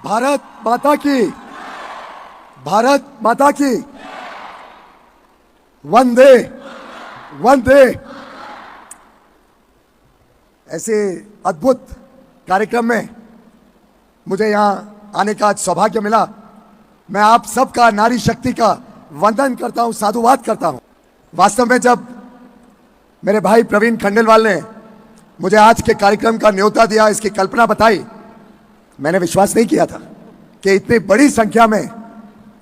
भारत माता की, भारत माता की, वंदे वंदे। ऐसे अद्भुत कार्यक्रम में मुझे यहां आने का आज सौभाग्य मिला। मैं आप सबका, नारी शक्ति का वंदन करता हूं, साधुवाद करता हूं। वास्तव में जब मेरे भाई प्रवीण खंडेलवाल ने मुझे आज के कार्यक्रम का न्योता दिया, इसकी कल्पना बताई, मैंने विश्वास नहीं किया था कि इतनी बड़ी संख्या में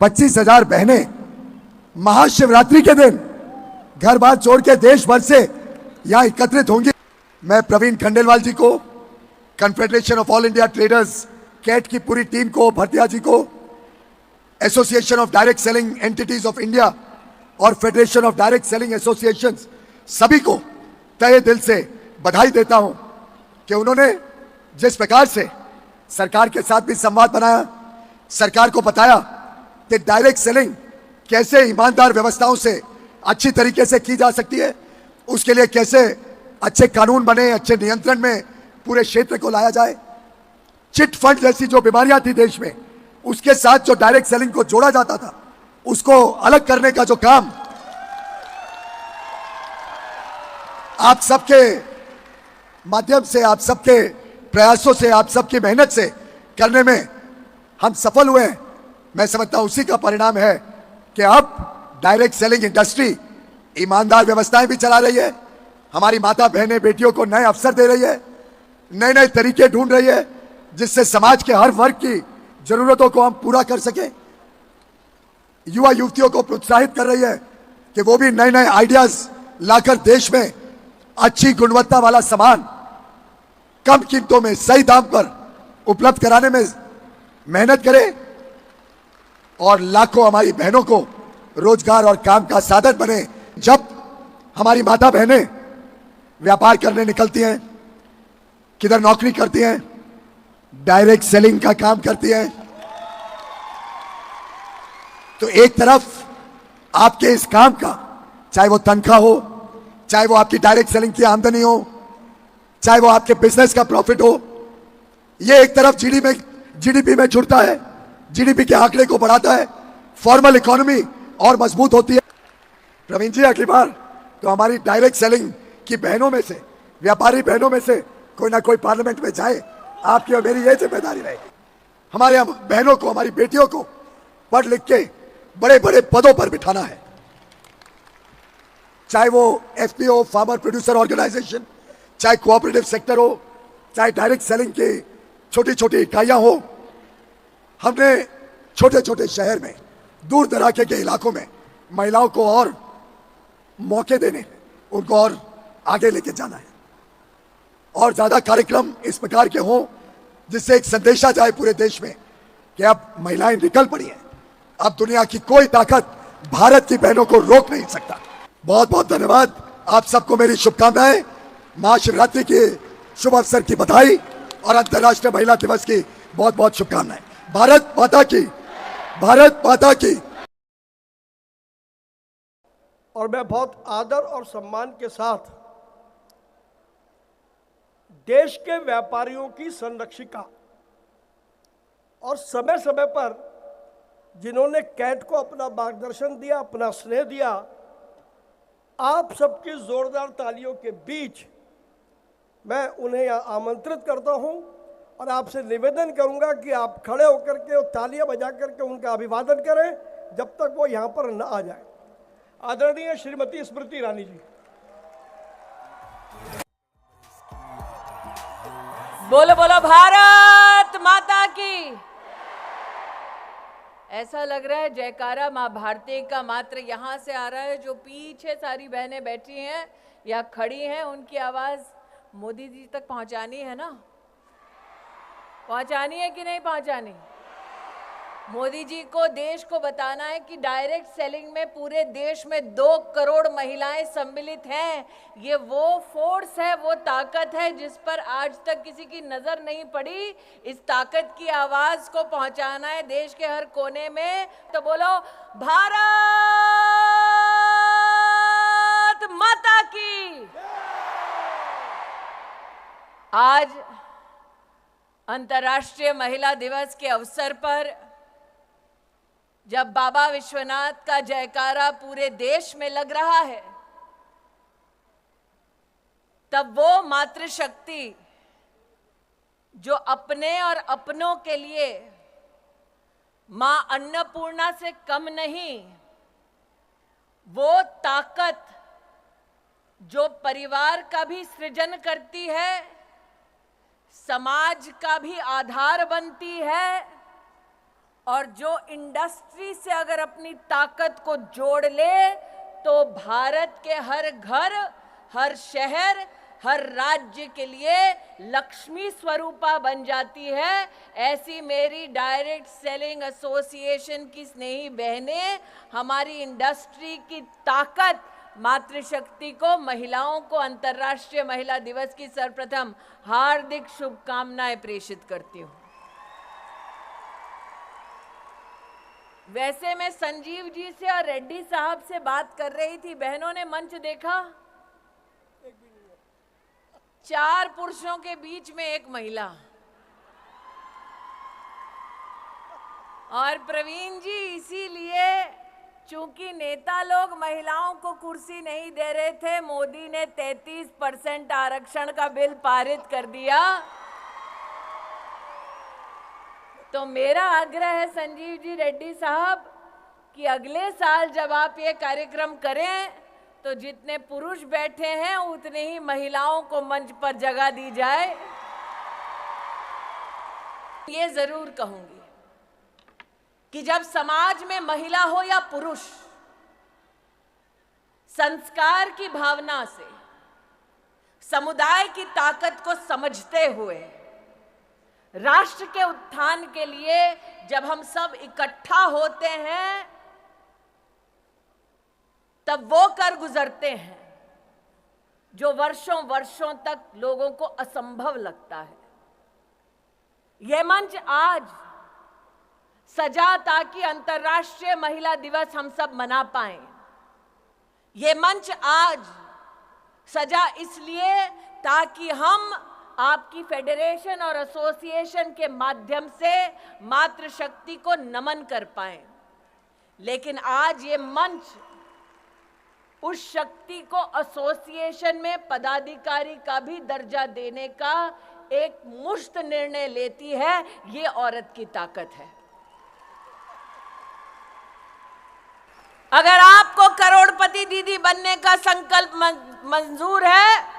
25,000 बहनें महाशिवरात्रि के दिन घर बार छोड़ के देश भर से यहां एकत्रित होंगी। मैं प्रवीण खंडेलवाल जी को, Confederation of All India Traders CAIT की पूरी टीम को, भरतिया जी को, Association of Direct Selling Entities of India और Federation of Direct Selling Associations, सभी को तहे दिल से बधाई देता हूं कि उन्होंने जिस प्रकार से सरकार के साथ भी संवाद बनाया, सरकार को बताया कि डायरेक्ट सेलिंग कैसे ईमानदार व्यवस्थाओं से अच्छी तरीके से की जा सकती है, उसके लिए कैसे अच्छे कानून बने, अच्छे नियंत्रण में पूरे क्षेत्र को लाया जाए। चिट फंड जैसी जो बीमारियां थी देश में, उसके साथ जो डायरेक्ट सेलिंग को जोड़ा जाता था, उसको अलग करने का जो काम आप सबके माध्यम से, आप सबके प्रयासों से, आप सबकी मेहनत से करने में हम सफल हुए हैं। मैं समझता हूं उसी का परिणाम है कि अब डायरेक्ट सेलिंग इंडस्ट्री ईमानदार व्यवस्थाएं भी चला रही है, हमारी माता बहनें बेटियों को नए अवसर दे रही है, नए नए तरीके ढूंढ रही है जिससे समाज के हर वर्ग की जरूरतों को हम पूरा कर सके। युवा युवतियों को प्रोत्साहित कर रही है कि वो भी नए नए आइडियाज लाकर देश में अच्छी गुणवत्ता वाला सामान कम कीमतों में सही दाम पर उपलब्ध कराने में मेहनत करे और लाखों हमारी बहनों को रोजगार और काम का साधन बने। जब हमारी माता बहनें व्यापार करने निकलती हैं, किधर नौकरी करती हैं, डायरेक्ट सेलिंग का काम करती हैं, तो एक तरफ आपके इस काम का, चाहे वो तनख्वाह हो, चाहे वो आपकी डायरेक्ट सेलिंग की आमदनी हो, चाहे वो आपके बिजनेस का प्रॉफिट हो, ये एक तरफ जीडीपी में जुड़ता है, जीडीपी के आंकड़े को बढ़ाता है, फॉर्मल इकोनॉमी और मजबूत होती है। प्रवीण जी, अगली बार तो हमारी डायरेक्ट सेलिंग की बहनों में से, व्यापारी बहनों में से कोई ना कोई पार्लियामेंट में जाए, आपकी और मेरी ये जिम्मेदारी रहेगी। हमारे बहनों को, हमारी बेटियों को पढ़ लिख के बड़े बड़े पदों पर बिठाना है, चाहे वो एफपीओ, फार्मर प्रोड्यूसर ऑर्गेनाइजेशन, चाहे कोऑपरेटिव सेक्टर हो, चाहे डायरेक्ट सेलिंग की छोटी छोटी इकाइयां हो। हमने छोटे छोटे शहर में, दूर दराके के इलाकों में महिलाओं को और मौके देने, उनको और आगे लेके जाना है, और ज्यादा कार्यक्रम इस प्रकार के हों जिससे एक संदेशा जाए पूरे देश में कि अब महिलाएं निकल पड़ी हैं, अब दुनिया की कोई ताकत भारत की बहनों को रोक नहीं सकता। बहुत बहुत धन्यवाद। आप सबको मेरी शुभकामनाएं, महाशिवरात्रि के शुभ अवसर की बधाई और अंतर्राष्ट्रीय महिला दिवस की बहुत बहुत शुभकामनाएं। भारत माता की, भारत माता की। और मैं बहुत आदर और सम्मान के साथ देश के व्यापारियों की संरक्षिका और समय समय पर जिन्होंने कैट को अपना मार्गदर्शन दिया, अपना स्नेह दिया, आप सबकी जोरदार तालियों के बीच मैं उन्हें आमंत्रित करता हूं और आपसे निवेदन करूंगा कि आप खड़े होकर के और तालियां बजा करके उनका अभिवादन करें जब तक वो यहां पर न आ जाए। आदरणीय श्रीमती स्मृति ईरानी जी। बोलो बोलो भारत माता की। ऐसा लग रहा है जयकारा माँ भारती का मात्र यहाँ से आ रहा है। जो पीछे सारी बहनें बैठी हैं या खड़ी हैं, उनकी आवाज मोदी जी तक पहुंचानी है ना? पहुंचानी है कि नहीं पहुंचानी? मोदी जी को देश को बताना है कि डायरेक्ट सेलिंग में पूरे देश में 2 करोड़ महिलाएं सम्मिलित हैं। ये वो फोर्स है, वो ताकत है जिस पर आज तक किसी की नजर नहीं पड़ी। इस ताकत की आवाज को पहुंचाना है देश के हर कोने में। तो बोलो भारत माता की। अंतर्राष्ट्रीय महिला दिवस के अवसर पर जब बाबा विश्वनाथ का जयकारा पूरे देश में लग रहा है, तब वो मातृशक्ति जो अपने और अपनों के लिए मां अन्नपूर्णा से कम नहीं, वो ताकत जो परिवार का भी सृजन करती है, समाज का भी आधार बनती है, और जो इंडस्ट्री से अगर अपनी ताकत को जोड़ ले तो भारत के हर घर, हर शहर, हर राज्य के लिए लक्ष्मी स्वरूपा बन जाती है। ऐसी मेरी डायरेक्ट सेलिंग एसोसिएशन की स्नेही बहनें हमारी इंडस्ट्री की ताकत मातृशक्ति को, महिलाओं को अंतर्राष्ट्रीय महिला दिवस की सर्वप्रथम हार्दिक शुभकामनाएं प्रेषित करती हूं। वैसे मैं संजीव जी से और रेड्डी साहब से बात कर रही थी, बहनों ने मंच देखा, 4 पुरुषों के बीच में एक महिला। और प्रवीण जी, इसीलिए चूंकि नेता लोग महिलाओं को कुर्सी नहीं दे रहे थे, मोदी ने 33% आरक्षण का बिल पारित कर दिया। तो मेरा आग्रह है संजीव जी, रेड्डी साहब, कि अगले साल जब आप ये कार्यक्रम करें तो जितने पुरुष बैठे हैं उतने ही महिलाओं को मंच पर जगह दी जाए। ये जरूर कहूंगी कि जब समाज में महिला हो या पुरुष, संस्कार की भावना से समुदाय की ताकत को समझते हुए राष्ट्र के उत्थान के लिए जब हम सब इकट्ठा होते हैं, तब वो कर गुजरते हैं जो वर्षों वर्षों तक लोगों को असंभव लगता है। यह मंच आज सजा ताकि अंतर्राष्ट्रीय महिला दिवस हम सब मना पाएं। ये मंच आज सजा इसलिए ताकि हम आपकी फेडरेशन और एसोसिएशन के माध्यम से मातृशक्ति को नमन कर पाएं। लेकिन आज ये मंच उस शक्ति को एसोसिएशन में पदाधिकारी का भी दर्जा देने का एक मुश्त निर्णय लेती है। ये औरत की ताकत है। अगर आपको करोड़पति दीदी बनने का संकल्प मंजूर है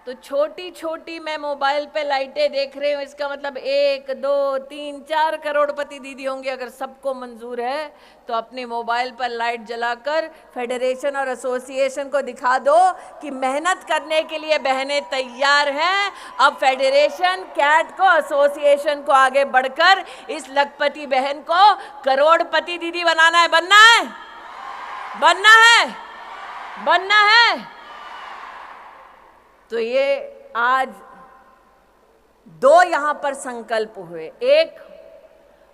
तो छोटी छोटी मैं मोबाइल पे लाइटें देख रही हूं, इसका मतलब 1, 2, 3, 4 करोड़पति दीदी होंगे। अगर सबको मंजूर है तो अपने मोबाइल पर लाइट जलाकर फेडरेशन और एसोसिएशन को दिखा दो कि मेहनत करने के लिए बहनें तैयार हैं। अब फेडरेशन, कैट को, एसोसिएशन को आगे बढ़कर इस लखपति बहन को करोड़पति दीदी बनाना है। बनना है, बनना है, बनना है। तो ये आज 2 यहां पर संकल्प हुए। एक,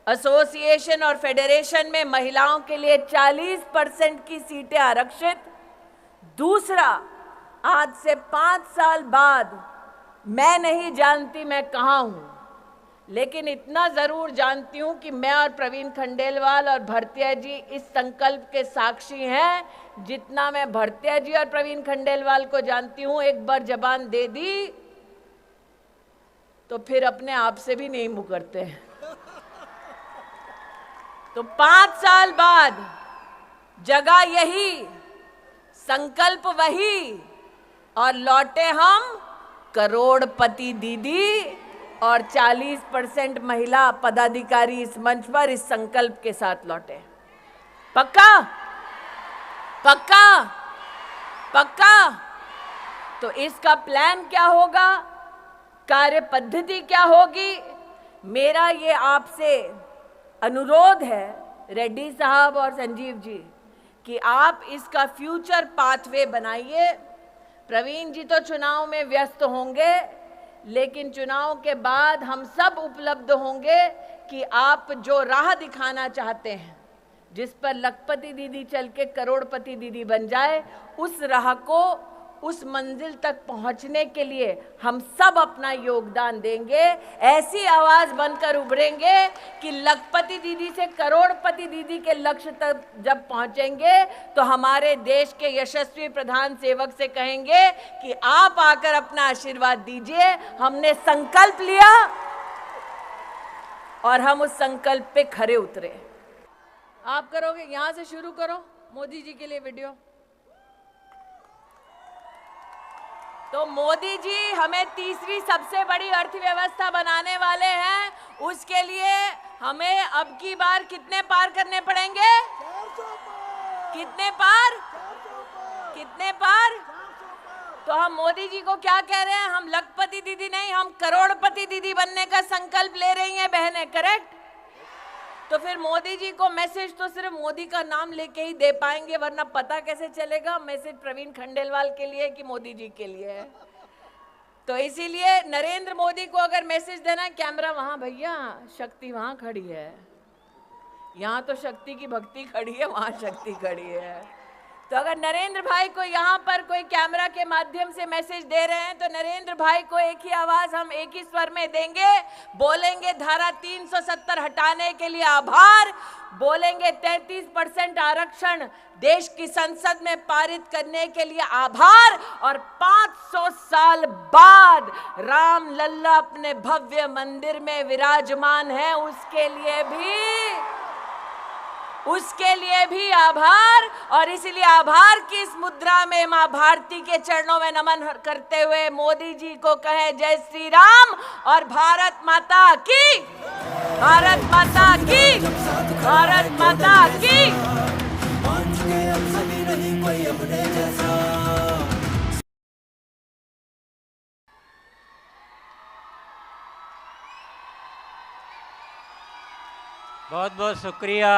एसोसिएशन और फेडरेशन में महिलाओं के लिए 40% की सीटें आरक्षित। दूसरा, आज से 5 साल बाद मैं नहीं जानती मैं कहां हूं, लेकिन इतना जरूर जानती हूं कि मैं और प्रवीण खंडेलवाल और भरतिया जी इस संकल्प के साक्षी हैं। जितना मैं भरतिया जी और प्रवीण खंडेलवाल को जानती हूं, एक बार जबान दे दी तो फिर अपने आप से भी नहीं मुकरते हैं। तो 5 साल बाद जगह यही, संकल्प वही, और लौटे हम करोड़पति दीदी और 40% महिला पदाधिकारी इस मंच पर इस संकल्प के साथ लौटे। पक्का? पक्का? पक्का? तो इसका प्लान क्या होगा, कार्य पद्धति क्या होगी? मेरा ये आपसे अनुरोध है रेड्डी साहब और संजीव जी कि आप इसका फ्यूचर पाथवे बनाइए। प्रवीण जी तो चुनाव में व्यस्त होंगे, लेकिन चुनाव के बाद हम सब उपलब्ध होंगे कि आप जो राह दिखाना चाहते हैं, जिस पर लखपति दीदी चल के करोड़पति दीदी बन जाए, उस राह को उस मंजिल तक पहुंचने के लिए हम सब अपना योगदान देंगे। ऐसी आवाज बनकर उभरेंगे कि लखपति दीदी से करोड़पति दीदी के लक्ष्य तक जब पहुंचेंगे तो हमारे देश के यशस्वी प्रधान सेवक से कहेंगे कि आप आकर अपना आशीर्वाद दीजिए। हमने संकल्प लिया और हम उस संकल्प पे खरे उतरे। आप करोगे? यहां से शुरू करो मोदी जी के लिए वीडियो। तो मोदी जी हमें तीसरी सबसे बड़ी अर्थव्यवस्था बनाने वाले हैं। उसके लिए हमें अब की बार कितने पार करने पड़ेंगे? कितने पार? कितने पार? तो हम मोदी जी को क्या कह रहे हैं? हम लखपति दीदी नहीं, हम करोड़पति दीदी बनने का संकल्प ले रही हैं बहनें, करेक्ट? तो फिर मोदी जी को मैसेज तो सिर्फ मोदी का नाम लेके ही दे पाएंगे, वरना पता कैसे चलेगा मैसेज प्रवीण खंडेलवाल के लिए कि मोदी जी के लिए है। तो इसीलिए नरेंद्र मोदी को अगर मैसेज देना है, कैमरा वहां भैया, शक्ति वहां खड़ी है, यहाँ तो शक्ति की भक्ति खड़ी है, वहां शक्ति खड़ी है। तो अगर नरेंद्र भाई को यहाँ पर कोई कैमरा के माध्यम से मैसेज दे रहे हैं तो नरेंद्र भाई को एक ही आवाज हम एक ही स्वर में देंगे, बोलेंगे धारा 370 हटाने के लिए आभार, बोलेंगे 33% आरक्षण देश की संसद में पारित करने के लिए आभार, और 500 साल बाद राम लल्ला अपने भव्य मंदिर में विराजमान है, उसके लिए भी आभार। और इसलिए आभार की इस मुद्रा में मां भारती के चरणों में नमन करते हुए मोदी जी को कहें जय श्री राम और भारत माता की, भारत माता की, भारत माता की। बहुत बहुत शुक्रिया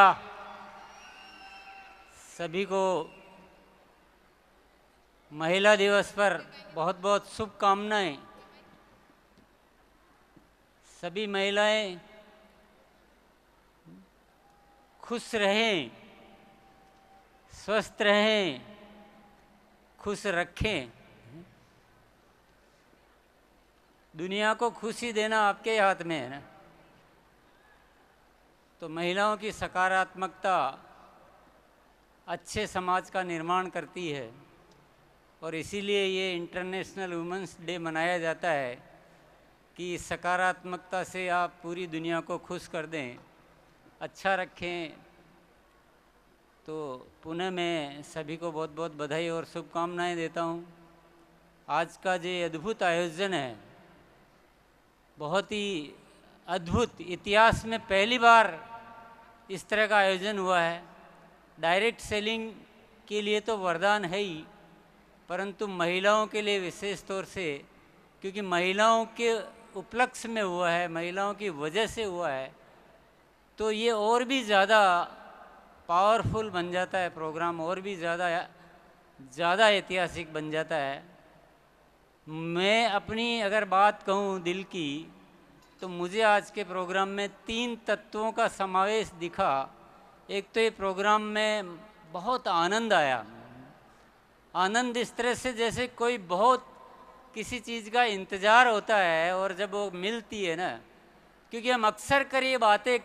सभी को। महिला दिवस पर बहुत बहुत शुभकामनाएं। सभी महिलाएं खुश रहें, स्वस्थ रहें, खुश रखें। दुनिया को खुशी देना आपके हाथ में है ना। तो महिलाओं की सकारात्मकता अच्छे समाज का निर्माण करती है, और इसीलिए ये इंटरनेशनल वुमेंस डे मनाया जाता है कि सकारात्मकता से आप पूरी दुनिया को खुश कर दें, अच्छा रखें। तो पुनः मैं सभी को बहुत बहुत बधाई और शुभकामनाएं देता हूँ। आज का जो अद्भुत आयोजन है, बहुत ही अद्भुत, इतिहास में पहली बार इस तरह का आयोजन हुआ है। डायरेक्ट सेलिंग के लिए तो वरदान है ही, परंतु महिलाओं के लिए विशेष तौर से, क्योंकि महिलाओं के उपलक्ष्य में हुआ है, महिलाओं की वजह से हुआ है, तो ये और भी ज़्यादा पावरफुल बन जाता है प्रोग्राम, और भी ज़्यादा ऐतिहासिक बन जाता है। मैं अपनी अगर बात कहूँ दिल की, तो मुझे आज के प्रोग्राम में 3 तत्वों का समावेश दिखा। एक तो ये प्रोग्राम में बहुत आनंद आया। आनंद इस तरह से जैसे कोई बहुत किसी चीज़ का इंतज़ार होता है और जब वो मिलती है ना, क्योंकि हम अक्सर कर ये बातें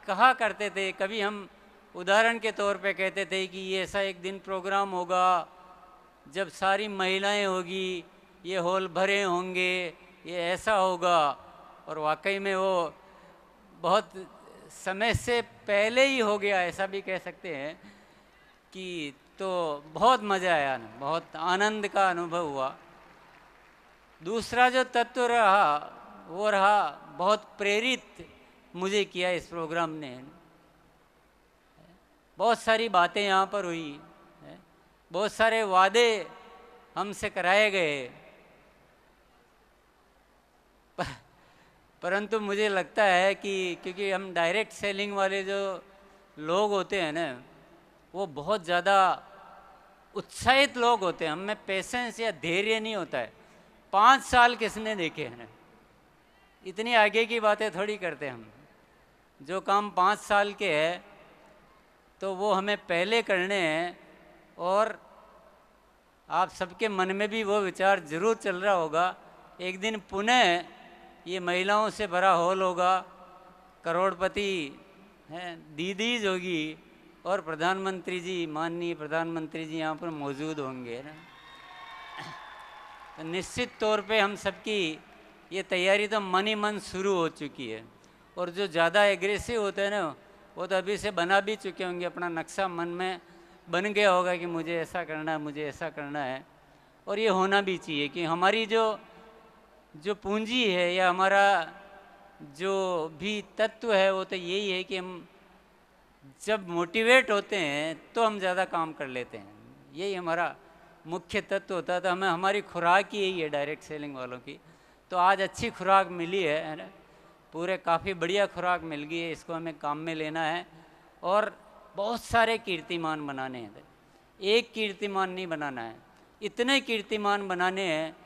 कहा करते थे। कभी हम उदाहरण के तौर पे कहते थे कि ये ऐसा एक दिन प्रोग्राम होगा जब सारी महिलाएं होगी, ये हॉल भरे होंगे, ये ऐसा होगा, और वाकई में वो बहुत समय से पहले ही हो गया, ऐसा भी कह सकते हैं कि। तो बहुत मज़ा आया ना, बहुत आनंद का अनुभव हुआ। दूसरा जो तत्व रहा वो रहा, बहुत प्रेरित मुझे किया इस प्रोग्राम ने। बहुत सारी बातें यहाँ पर हुई, बहुत सारे वादे हमसे कराए गए, परंतु मुझे लगता है कि क्योंकि हम डायरेक्ट सेलिंग वाले जो लोग होते हैं ना, वो बहुत ज़्यादा उत्साहित लोग होते हैं। हमें पेशेंस या धैर्य नहीं होता है। 5 साल किसने देखे हैं? इतनी आगे की बातें थोड़ी करते हम। जो काम 5 साल के हैं तो वो हमें पहले करने हैं, और आप सबके मन में भी वो विचार जरूर चल रहा होगा, एक दिन पुनः ये महिलाओं से भरा हॉल होगा, करोड़पति हैं, दीदीज होगी और प्रधानमंत्री जी, माननीय प्रधानमंत्री जी यहाँ पर मौजूद होंगे ना। तो निश्चित तौर पे हम सबकी ये तैयारी तो मन ही मन शुरू हो चुकी है। और जो ज़्यादा एग्रेसिव होते हैं ना, वो तो अभी से बना भी चुके होंगे, अपना नक्शा मन में बन गया होगा कि मुझे ऐसा करना है, मुझे ऐसा करना है। और ये होना भी चाहिए कि हमारी जो पूंजी है या हमारा जो भी तत्व है वो तो यही है कि हम जब मोटिवेट होते हैं तो हम ज़्यादा काम कर लेते हैं। यही हमारा मुख्य तत्व होता है। तो हमें हमारी खुराक ही यही है डायरेक्ट सेलिंग वालों की। तो आज अच्छी खुराक मिली है ना, पूरे काफ़ी बढ़िया खुराक मिल गई है, इसको हमें काम में लेना है और बहुत सारे कीर्तिमान बनाने हैं। एक कीर्तिमान नहीं बनाना है, इतने कीर्तिमान बनाने हैं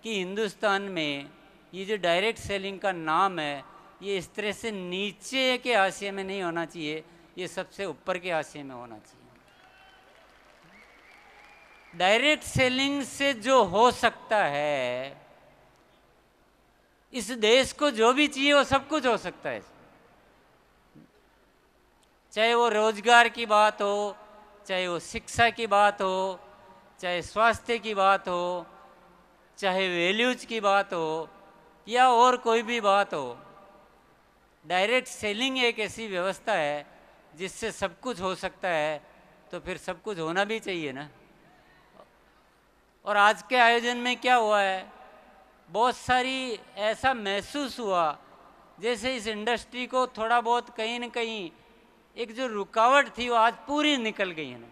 कि हिंदुस्तान में ये जो डायरेक्ट सेलिंग का नाम है ये इस तरह से नीचे के हाशिए में नहीं होना चाहिए, ये सबसे ऊपर के हाशिए में होना चाहिए। डायरेक्ट सेलिंग से जो हो सकता है, इस देश को जो भी चाहिए वो सब कुछ हो सकता है। चाहे वो रोजगार की बात हो, चाहे वो शिक्षा की बात हो, चाहे स्वास्थ्य की बात हो, चाहे वैल्यूज की बात हो या और कोई भी बात हो। डायरेक्ट सेलिंग एक ऐसी व्यवस्था है जिससे सब कुछ हो सकता है, तो फिर सब कुछ होना भी चाहिए ना। और आज के आयोजन में क्या हुआ है, बहुत सारी ऐसा महसूस हुआ जैसे इस इंडस्ट्री को थोड़ा बहुत कहीं न कहीं एक जो रुकावट थी वो आज पूरी निकल गई है ना।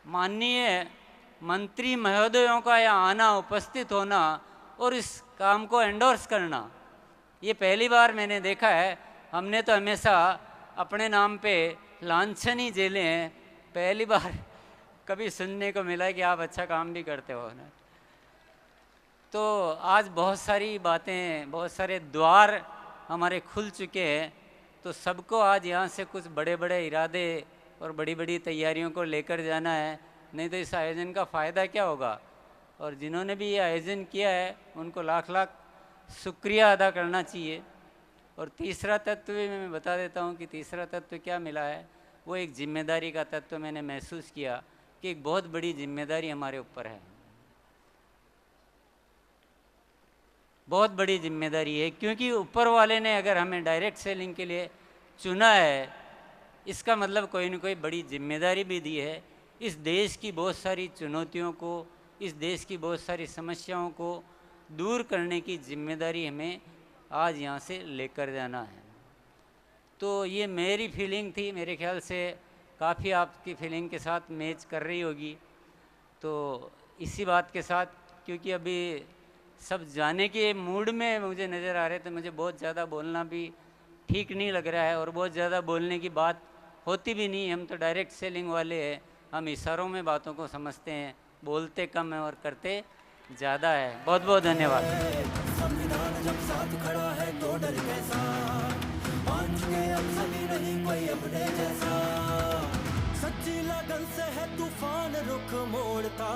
माननीय मंत्री महोदयों का यहाँ आना, उपस्थित होना और इस काम को एंडोर्स करना, ये पहली बार मैंने देखा है। हमने तो हमेशा अपने नाम पे लांछनी झेले हैं, पहली बार कभी सुनने को मिला कि आप अच्छा काम भी करते हो ना। तो आज बहुत सारी बातें, बहुत सारे द्वार हमारे खुल चुके हैं। तो सबको आज यहाँ से कुछ बड़े बड़े इरादे और बड़ी बड़ी तैयारियों को लेकर जाना है, नहीं तो इस आयोजन का फ़ायदा क्या होगा। और जिन्होंने भी ये आयोजन किया है उनको लाख लाख शुक्रिया अदा करना चाहिए। और तीसरा तत्व भी मैं बता देता हूँ कि तीसरा तत्व क्या मिला है, वो एक जिम्मेदारी का तत्व मैंने महसूस किया कि एक बहुत बड़ी जिम्मेदारी हमारे ऊपर है, बहुत बड़ी जिम्मेदारी है। क्योंकि ऊपर वाले ने अगर हमें डायरेक्ट सेलिंग के लिए चुना है, इसका मतलब कोई न कोई बड़ी जिम्मेदारी भी दी है। इस देश की बहुत सारी चुनौतियों को, इस देश की बहुत सारी समस्याओं को दूर करने की जिम्मेदारी हमें आज यहाँ से लेकर जाना है। तो ये मेरी फीलिंग थी, मेरे ख्याल से काफ़ी आपकी फीलिंग के साथ मैच कर रही होगी। तो इसी बात के साथ, क्योंकि अभी सब जाने के मूड में मुझे नज़र आ रहे थे, मुझे बहुत ज़्यादा बोलना भी ठीक नहीं लग रहा है और बहुत ज़्यादा बोलने की बात होती भी नहीं। हम तो डायरेक्ट सेलिंग वाले हैं, हम इशारों में बातों को समझते हैं, बोलते कम है और करते ज़्यादा है। बहुत बहुत धन्यवाद। संविधान जब साथ खड़ा है तो डर कैसा, मान चुके अब सभी नहीं कोई अपने जैसा, सच्ची लगन से है तूफान रुख मोड़ता,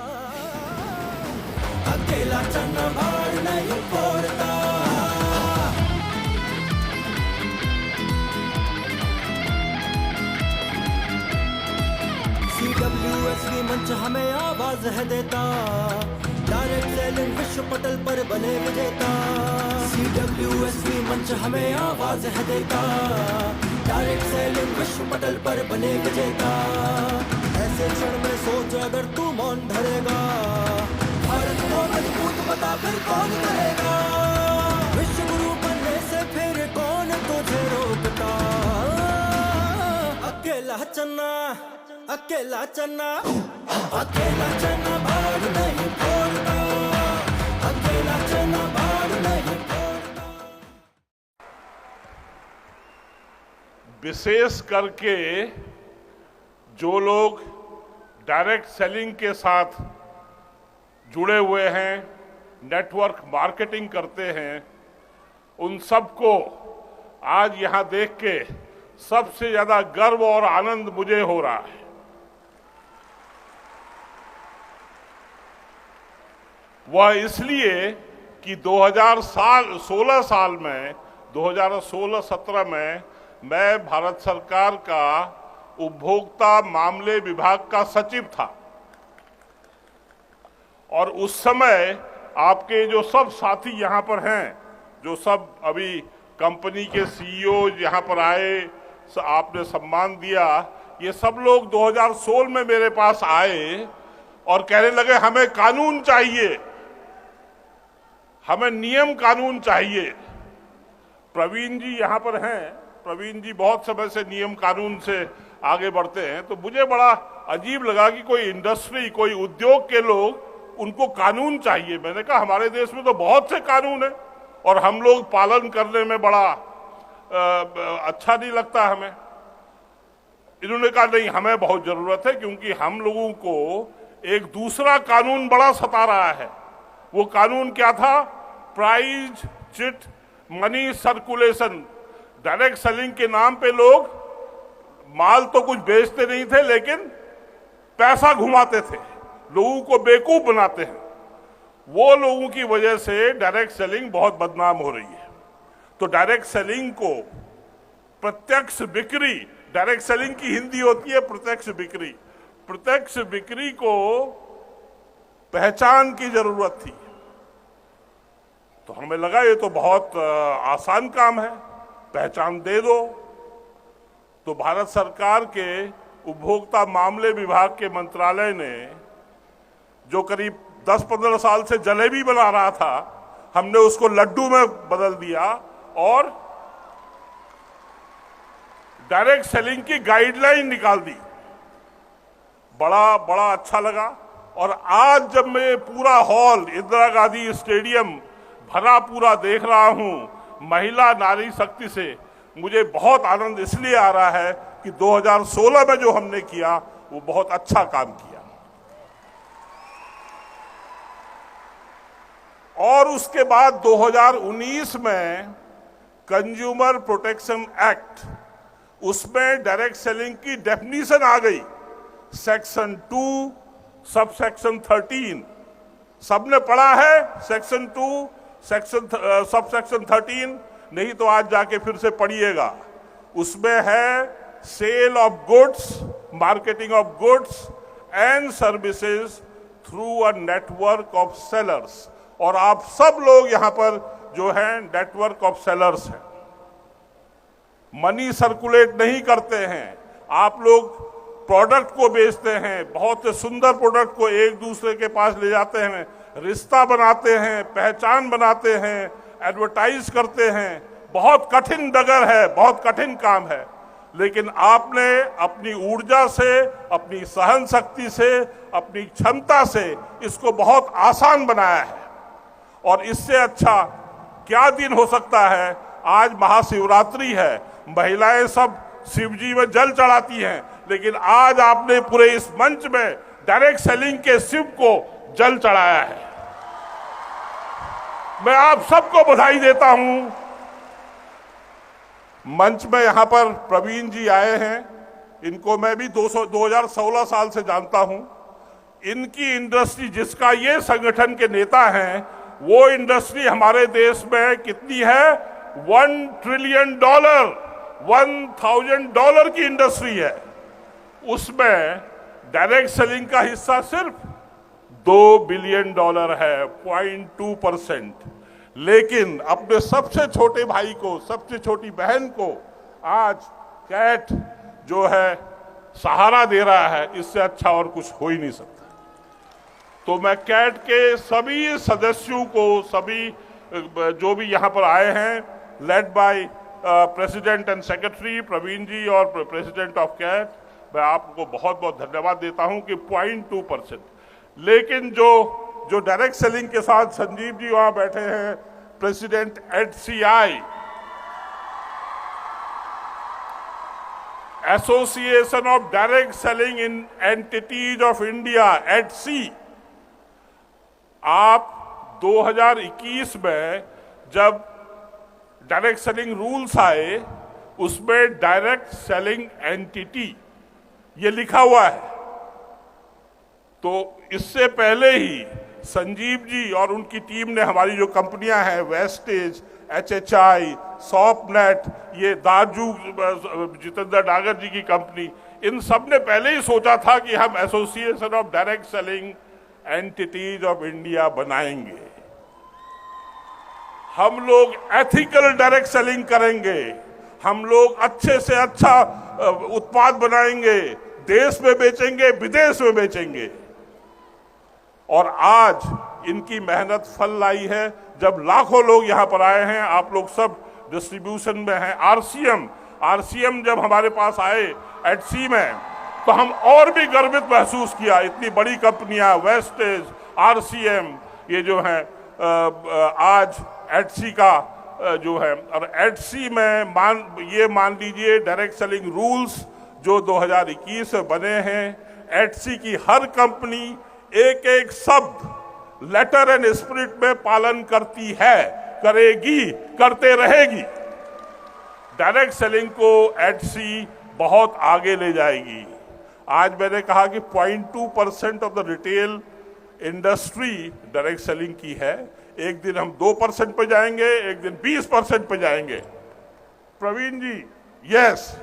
अकेला चन्ना भाड़ नहीं फोड़ता। CWSV मंच हमें आवाज है देता, डायरेक्ट सेलिंग विश्व पटल पर बने विजेता। CWSV मंच हमें आवाज है देता, डायरेक्ट सेलिंग विश्व पटल पर बने विजेता। ऐसे क्षण में सोच अगर तू मौन धरेगा, भारत को मजबूत बताकर कौन करेगा, विश्व गुरु बनने से फिर कौन तुझे रोकता। अकेला चन्ना, अकेला चन्ना, अकेला चन्ना भाड़ नहीं फोड़ता, अकेला चन्ना भाड़ नहीं फोड़ता। विशेष करके जो लोग डायरेक्ट सेलिंग के साथ जुड़े हुए हैं, नेटवर्क मार्केटिंग करते हैं, उन सबको आज यहाँ देख के सबसे ज़्यादा गर्व और आनंद मुझे हो रहा है। वह इसलिए कि 2016 साल में 2016-17 में मैं भारत सरकार का उपभोक्ता मामले विभाग का सचिव था और उस समय आपके जो सब साथी यहाँ पर हैं, जो सब अभी कंपनी के सीईओ यहाँ पर आए, आपने सम्मान दिया, ये सब लोग 2016 में मेरे पास आए और कहने लगे हमें कानून चाहिए, हमें नियम कानून चाहिए। प्रवीण जी यहाँ पर हैं, प्रवीण जी बहुत समय से नियम कानून से आगे बढ़ते हैं, तो मुझे बड़ा अजीब लगा कि कोई इंडस्ट्री, कोई उद्योग के लोग, उनको कानून चाहिए। मैंने कहा हमारे देश में तो बहुत से कानून है और हम लोग पालन करने में बड़ा अच्छा नहीं लगता हमें। इन्होंने कहा नहीं, हमें बहुत जरूरत है, क्योंकि हम लोगों को एक दूसरा कानून बड़ा सता रहा है। वो कानून क्या था? Price chit money circulation. Direct selling के नाम पे लोग माल तो कुछ बेचते नहीं थे, लेकिन पैसा घुमाते थे, लोगों को बेवकूफ बनाते हैं। वो लोगों की वजह से डायरेक्ट सेलिंग बहुत बदनाम हो रही है। तो डायरेक्ट सेलिंग को प्रत्यक्ष बिक्री, डायरेक्ट सेलिंग की हिंदी होती है प्रत्यक्ष बिक्री, प्रत्यक्ष बिक्री को पहचान की जरूरत थी। तो हमें लगा ये तो बहुत आसान काम है, पहचान दे दो। तो भारत सरकार के उपभोक्ता मामले विभाग के मंत्रालय ने, जो करीब 10-15 साल से जलेबी बना रहा था, हमने उसको लड्डू में बदल दिया और डायरेक्ट सेलिंग की गाइडलाइन निकाल दी। बड़ा अच्छा लगा। और आज जब मैं पूरा हॉल इंदिरा गांधी स्टेडियम भरा पूरा देख रहा हूं महिला नारी शक्ति से, मुझे बहुत आनंद इसलिए आ रहा है कि 2016 में जो हमने किया वो बहुत अच्छा काम किया। और उसके बाद 2019 में कंज्यूमर प्रोटेक्शन एक्ट, उसमें डायरेक्ट सेलिंग की डेफिनेशन आ गई। सेक्शन 2 सबसेक्शन 13 सबने पढ़ा है। सेक्शन 2 सबसेक्शन 13 नहीं तो आज जाके फिर से पढ़िएगा। उसमें है sale of goods, marketing of goods and services through a network of sellers. और आप सब लोग यहां पर जो हैं नेटवर्क ऑफ सेलर्स हैं। मनी सर्कुलेट नहीं करते हैं, आप लोग प्रोडक्ट को बेचते हैं, बहुत से सुंदर प्रोडक्ट को एक दूसरे के पास ले जाते हैं, रिश्ता बनाते हैं, पहचान बनाते हैं, एडवर्टाइज करते हैं। बहुत कठिन डगर है, बहुत कठिन काम है, लेकिन आपने अपनी ऊर्जा से, अपनी सहन शक्ति से, अपनी क्षमता से इसको बहुत आसान बनाया है। और इससे अच्छा क्या दिन हो सकता है? आज महाशिवरात्रि है, महिलाएं सब शिवजी में जल चढ़ाती हैं, लेकिन आज आपने पूरे इस मंच में डायरेक्ट सेलिंग के शिव को जल चढ़ाया है। मैं आप सबको बधाई देता हूं। मंच में यहां पर प्रवीण जी आए हैं, इनको मैं भी 2016 साल से जानता हूं। इनकी इंडस्ट्री, जिसका ये संगठन के नेता हैं, वो इंडस्ट्री हमारे देश में कितनी है? $1 ट्रिलियन, $1,000 की इंडस्ट्री है। उसमें डायरेक्ट सेलिंग का हिस्सा सिर्फ $2 बिलियन है, 0.2%। लेकिन अपने सबसे छोटे भाई को, सबसे छोटी बहन को आज कैट जो है सहारा दे रहा है। इससे अच्छा और कुछ हो ही नहीं सकता। तो मैं कैट के सभी सदस्यों को, सभी जो भी यहाँ पर आए हैं, led by president and secretary Praveen ji और प्रेसिडेंट ऑफ कैट, मैं आपको बहुत बहुत धन्यवाद देता हूँ कि 0.2%। लेकिन जो डायरेक्ट सेलिंग के साथ संजीव जी वहाँ बैठे हैं, president HCI, association of Direct selling in entities of India, HC, आप 2021 में जब डायरेक्ट सेलिंग रूल्स आए, उसमें डायरेक्ट सेलिंग एंटिटी ये लिखा हुआ है। तो इससे पहले ही संजीव जी और उनकी टीम ने, हमारी जो कंपनियां हैं वेस्टेज, HHI, सॉफ्टनेट, ये दाजू जितेंद्र डागर जी की कंपनी, इन सब ने पहले ही सोचा था कि हम association of Direct Selling Entities of India बनाएंगे। हम लोग एथिकल डायरेक्ट सेलिंग करेंगे, हम लोग अच्छे से अच्छा उत्पाद बनाएंगे, देश में बेचेंगे, विदेश में बेचेंगे। और आज इनकी मेहनत फल लाई है जब लाखों लोग यहां पर आए हैं। आप लोग सब डिस्ट्रीब्यूशन में हैं। आरसीएम जब हमारे पास आए एटसी में, तो हम और भी गर्वित महसूस किया। इतनी बड़ी कंपनियां वेस्टेज, आरसीएम, ये जो हैं आज एटसी का जो है, और एटसी में मान लीजिए डायरेक्ट सेलिंग रूल्स जो 2021 में बने हैं, एटसी की हर कंपनी एक एक शब्द लेटर एंड स्पिरिट में पालन करती है, करेगी, करते रहेगी। डायरेक्ट सेलिंग को एटसी बहुत आगे ले जाएगी। आज मैंने कहा कि 0.2% of the retail industry direct selling की है। एक दिन हम 2% पे जाएंगे, एक दिन 20% पे जाएंगे। प्रवीण जी, यस,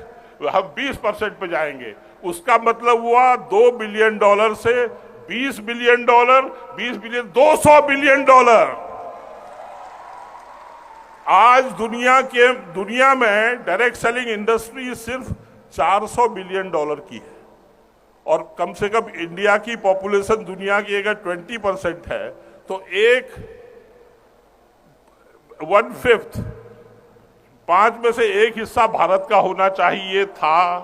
हम 20% पे जाएंगे। उसका मतलब हुआ $2 बिलियन से $20 बिलियन, 20 बिलियन, $200 बिलियन। आज दुनिया में डायरेक्ट सेलिंग इंडस्ट्री सिर्फ $400 बिलियन की है, और कम से कम इंडिया की पॉपुलेशन दुनिया की अगर 20% है, तो 1/5, 5 में से 1 हिस्सा भारत का होना चाहिए था,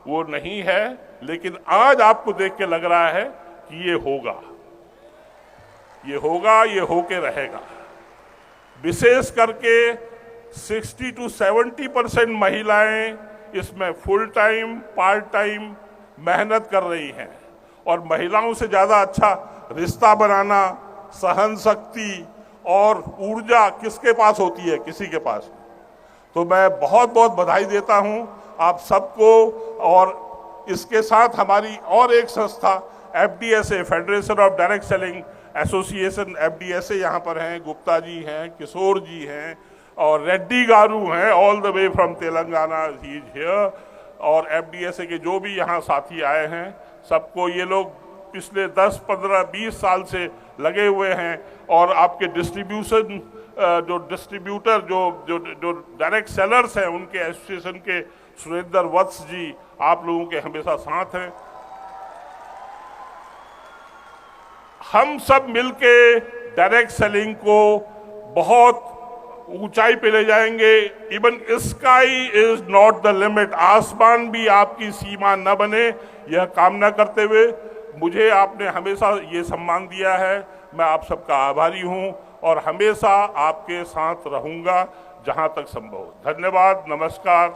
वो नहीं है। लेकिन आज आपको देख के लग रहा है कि ये होगा, ये होके रहेगा। विशेष करके 60 to 70% महिलाएं इसमें फुल टाइम, पार्ट टाइम मेहनत कर रही हैं, और महिलाओं से ज्यादा अच्छा रिश्ता बनाना, सहन शक्ति और ऊर्जा किसके पास होती है? किसी के पास। तो मैं बहुत बहुत बधाई देता हूं आप सबको। और इसके साथ हमारी और एक संस्था FDSA, federation of Direct selling association, FDSA यहाँ पर हैं, गुप्ता जी हैं, किशोर जी हैं, और रेड्डी गारू हैं, all the way from Telangana, he is here. और FDSA के जो भी यहाँ साथी आए हैं, सबको, ये लोग पिछले 10, 15, 20 साल से लगे हुए हैं। और आपके डिस्ट्रीब्यूशन जो डिस्ट्रीब्यूटर जो डायरेक्ट सेलर्स हैं, उनके एसोसिएशन के सुरेंद्र वत्स जी आप लोगों के हमेशा साथ हैं। हम सब मिलके डायरेक्ट सेलिंग को बहुत ऊंचाई पे ले जाएंगे। Even sky is not the limit, आसमान भी आपकी सीमा न बने, यह कामना करते हुए मुझे आपने हमेशा ये सम्मान दिया है। मैं आप सबका आभारी हूं और हमेशा आपके साथ रहूंगा जहां तक संभव। धन्यवाद, नमस्कार।